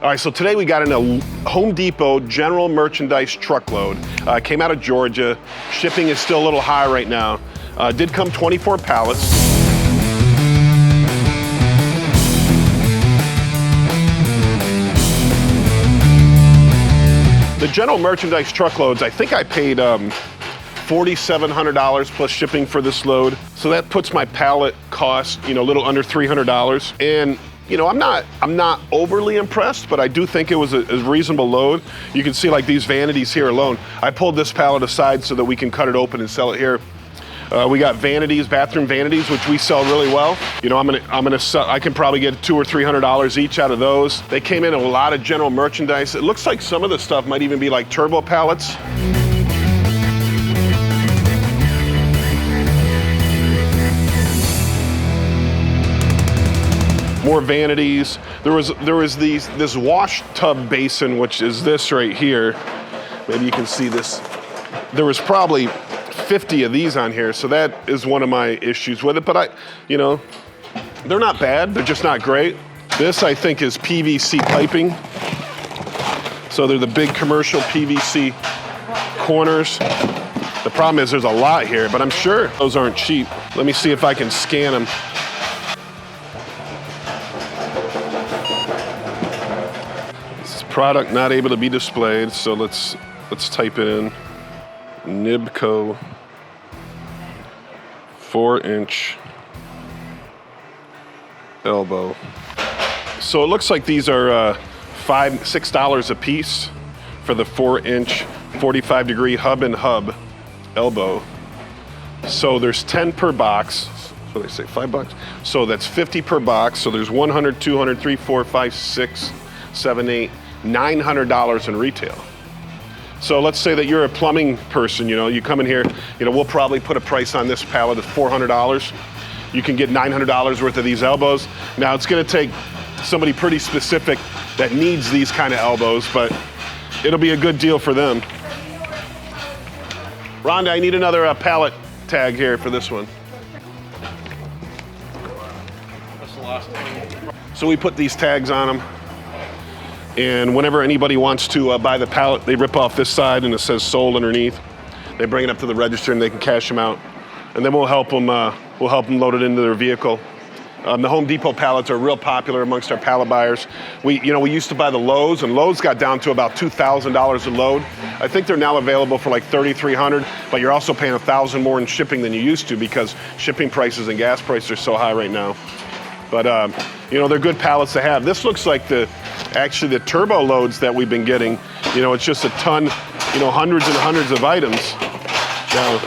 All right, so today we got in a Home Depot general merchandise truckload. Came out of Georgia. Shipping is still a little high right now. Did come 24 pallets. The general merchandise truckloads, I think I paid $4,700 plus shipping for this load. So that puts my pallet cost, a little under $300. And I'm not overly impressed, but I do think it was a reasonable load. You can see like these vanities here alone. I pulled this pallet aside so that we can cut it open and sell it here. We got vanities, bathroom vanities, which we sell really well. I can probably get $200 or $300 each out of those. They came in a lot of general merchandise. It looks like some of the stuff might even be like turbo pallets. More vanities. There was this wash tub basin, which is this right here. Maybe you can see this. There was probably 50 of these on here, so that is one of my issues with it. But they're not bad. They're just not great. This I think is PVC piping. So they're the big commercial PVC corners. The problem is there's a lot here, but I'm sure those aren't cheap. Let me see if I can scan them. Product not able to be displayed, so let's type in Nibco 4-inch elbow. So it looks like these are $6 a piece for the 4-inch 45-degree hub and hub elbow. So there's 10 per box. So they say $5. So that's 50 per box. So there's 100, 200, 3, 4, 5, 6, 7, 8. $900 in retail. So let's say that you're a plumbing person, you come in here, we'll probably put a price on this pallet of $400. You can get $900 worth of these elbows. Now it's gonna take somebody pretty specific that needs these kind of elbows, but it'll be a good deal for them. Rhonda, I need another pallet tag here for this one. That's the last one. So we put these tags on them. And whenever anybody wants to buy the pallet, they rip off this side and it says sold underneath. They bring it up to the register and they can cash them out. And then we'll help them load it into their vehicle. The Home Depot pallets are real popular amongst our pallet buyers. We used to buy the Lowe's, and Lowe's got down to about $2,000 a load. I think they're now available for like $3,300, but you're also paying $1,000 more in shipping than you used to because shipping prices and gas prices are so high right now. But they're good pallets to have. This looks like the turbo loads that we've been getting. It's just a ton, hundreds and hundreds of items. Now,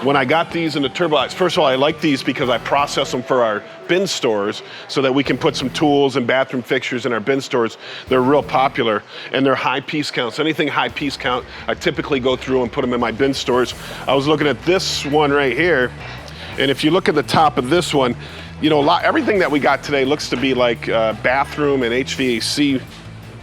when I got these in the turbo, first of all, I like these because I process them for our bin stores so that we can put some tools and bathroom fixtures in our bin stores. They're real popular and they're high piece counts. Anything high piece count, I typically go through and put them in my bin stores. I was looking at this one right here, and if you look at the top of this one, everything that we got today looks to be like bathroom and HVAC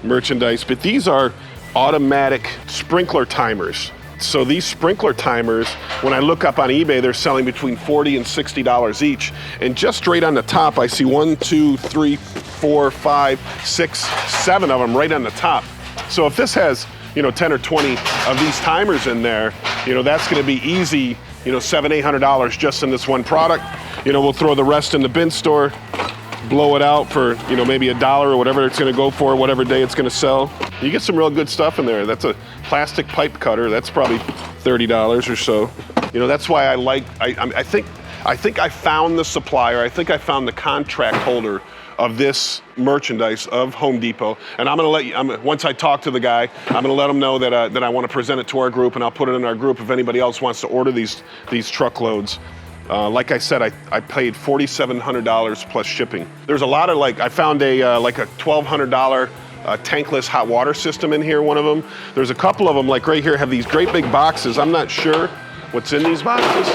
merchandise, but these are automatic sprinkler timers. So these sprinkler timers, when I look up on eBay, they're selling between $40 and $60 each. And just straight on the top, I see 1, 2, 3, 4, 5, 6, 7 of them right on the top. So if this has, 10 or 20 of these timers in there, that's gonna be easy, $700, $800 just in this one product. We'll throw the rest in the bin store, blow it out for, maybe $1 or whatever it's gonna go for, whatever day it's gonna sell. You get some real good stuff in there. That's a plastic pipe cutter. That's probably $30 or so. That's why I think I found the supplier. I think I found the contract holder of this merchandise of Home Depot. And I'm gonna let you, once I talk to the guy, I'm gonna let him know that I wanna present it to our group, and I'll put it in our group if anybody else wants to order these truckloads. Like I said, I paid $4,700 plus shipping. There's a lot of I found a $1,200 tankless hot water system in here, one of them. There's a couple of them, like right here, have these great big boxes. I'm not sure what's in these boxes,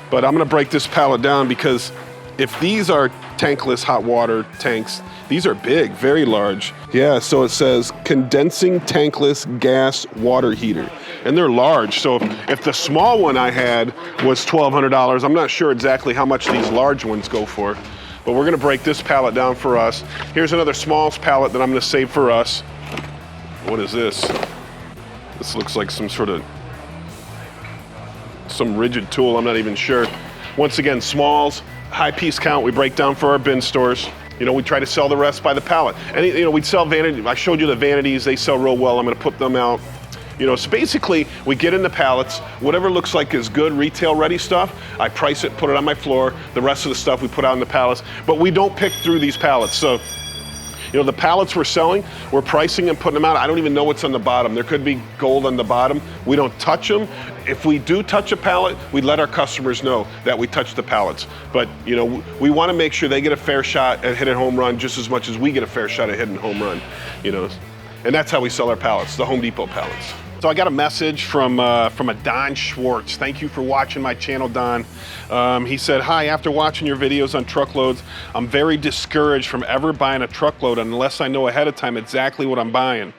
but I'm gonna break this pallet down because if these are tankless hot water tanks, these are big, very large. Yeah, so it says condensing tankless gas water heater. And they're large, so if the small one I had was $1,200, I'm not sure exactly how much these large ones go for. But we're gonna break this pallet down for us. Here's another smalls pallet that I'm gonna save for us. What is this? This looks like some rigid tool, I'm not even sure. Once again, smalls, high piece count, we break down for our bin stores. You know, we try to sell the rest by the pallet. And you know, we'd sell vanity, I showed you the vanities, they sell real well, I'm gonna put them out. You know, so basically, we get into pallets, whatever looks like is good retail ready stuff, I price it, put it on my floor, the rest of the stuff we put out in the pallets, but we don't pick through these pallets. So, you know, the pallets we're selling, we're pricing and putting them out. I don't even know what's on the bottom. There could be gold on the bottom. We don't touch them. If we do touch a pallet, we let our customers know that we touch the pallets. But, you know, we want to make sure they get a fair shot at hitting home run just as much as we get a fair shot at hitting home run, you know. And that's how we sell our pallets, the Home Depot pallets. So I got a message from a Don Schwartz. Thank you for watching my channel, Don. He said, hi, after watching your videos on truckloads, I'm very discouraged from ever buying a truckload unless I know ahead of time exactly what I'm buying.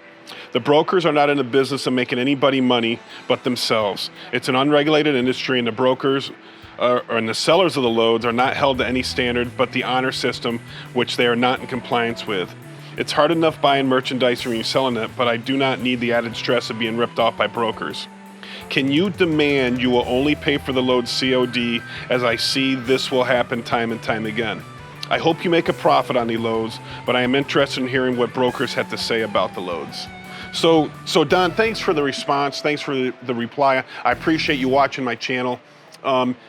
The brokers are not in the business of making anybody money but themselves. It's an unregulated industry, and the brokers and the sellers of the loads are not held to any standard but the honor system, which they are not in compliance with. It's hard enough buying merchandise when you're selling it, but I do not need the added stress of being ripped off by brokers. Can you demand you will only pay for the load COD, as I see this will happen time and time again? I hope you make a profit on the loads, but I am interested in hearing what brokers have to say about the loads. So Don, thanks for the response. Thanks for the reply. I appreciate you watching my channel.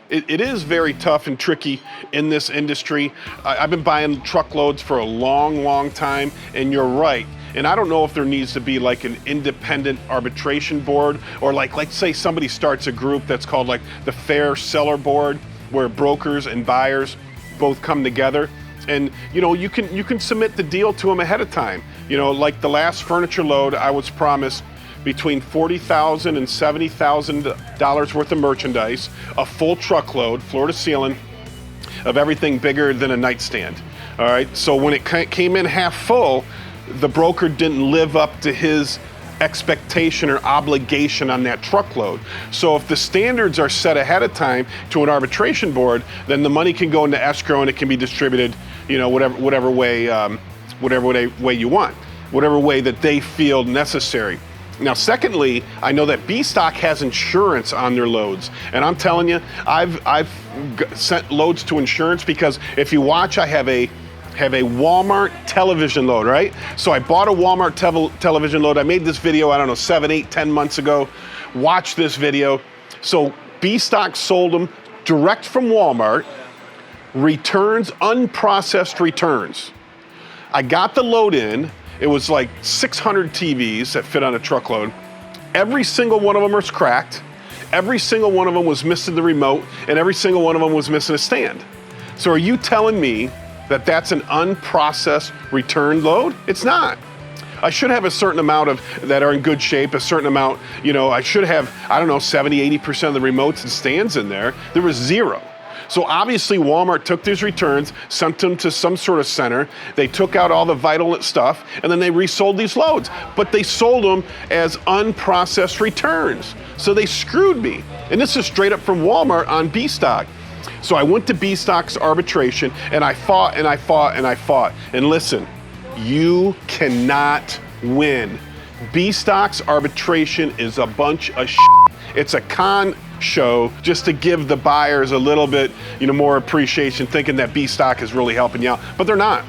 It is very tough and tricky in this industry. I've been buying truckloads for a long time, and you're right. And I don't know if there needs to be like an independent arbitration board, or like, let's say somebody starts a group that's called like the Fair Seller Board, where brokers and buyers both come together. And you know, you can submit the deal to them ahead of time. You know, like the last furniture load, I was promised between $40,000 and $70,000 worth of merchandise, a full truckload, floor to ceiling, of everything bigger than a nightstand. All right, so when it came in half full, the broker didn't live up to his expectation or obligation on that truckload. So if the standards are set ahead of time to an arbitration board, then the money can go into escrow and it can be distributed, you know, whatever way you want, whatever way that they feel necessary. Now, secondly, I know that B-Stock has insurance on their loads, and I'm telling you, I've sent loads to insurance because if you watch, I have a Walmart television load, right? So I bought a Walmart television load. I made this video, I don't know, 7, 8, 10 months ago. Watch this video. So B-Stock sold them direct from Walmart, returns, unprocessed returns. I got the load in. It was like 600 TVs that fit on a truckload. Every single one of them was cracked. Every single one of them was missing the remote, and every single one of them was missing a stand. So are you telling me that that's an unprocessed return load? It's not. I should have a certain amount of that are in good shape, a certain amount, you know, I should have, I don't know, 70, 80% of the remotes and stands in there. There was zero. So obviously Walmart took these returns, sent them to some sort of center. They took out all the vital stuff, and then they resold these loads. But they sold them as unprocessed returns. So they screwed me. And this is straight up from Walmart on B-Stock. So I went to B-Stock's arbitration, and I fought and I fought and I fought. And listen, you cannot win. B-Stock's arbitration is a bunch of shit. It's a con show just to give the buyers a little bit, you know, more appreciation, thinking that B-Stock is really helping you out, but they're not.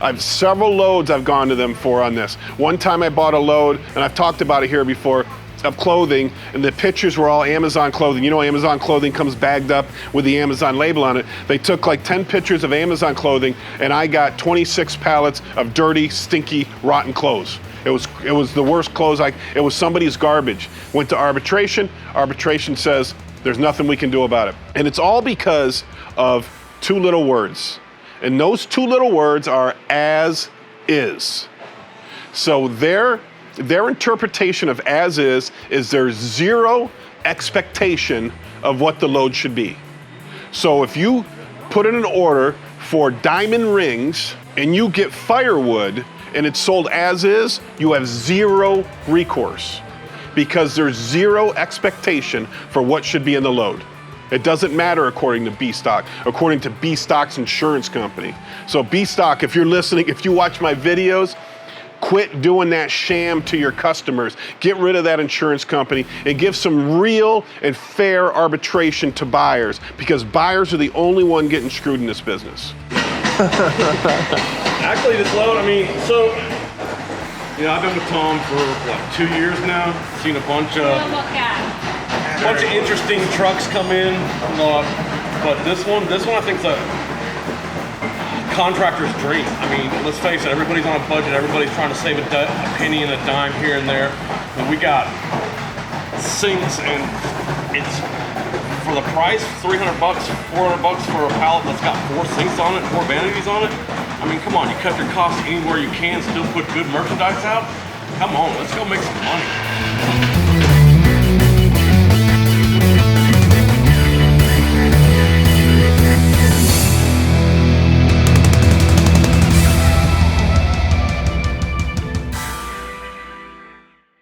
I've several loads I've gone to them for on this. One time I bought a load, and I've talked about it here before, of clothing, and the pictures were all Amazon clothing. You know, Amazon clothing comes bagged up with the Amazon label on it. They took like 10 pictures of Amazon clothing, and I got 26 pallets of dirty, stinky, rotten clothes. It was the worst clothes. It was somebody's garbage. Went to arbitration. Arbitration says there's nothing we can do about it. And it's all because of two little words. And those two little words are as is. So their interpretation of as is there's zero expectation of what the load should be. So if you put in an order for diamond rings and you get firewood and it's sold as is, you have zero recourse because there's zero expectation for what should be in the load. It doesn't matter according to B-Stock, according to B-Stock's insurance company. So B-Stock, if you're listening, if you watch my videos, quit doing that sham to your customers. Get rid of that insurance company and give some real and fair arbitration to buyers, because buyers are the only one getting screwed in this business. Actually, this load, I mean, so, you know, I've been with Tom for, what, 2 years now? Seen a bunch of interesting trucks come in, but this one I think is a contractor's dream. I mean, let's face it, everybody's on a budget, everybody's trying to save a penny and a dime here and there. And we got sinks, and it's, for the price, $300, $400 for a pallet that's got 4 sinks on it, 4 vanities on it. I mean, come on, you cut your costs anywhere you can, still put good merchandise out. Come on, let's go make some money.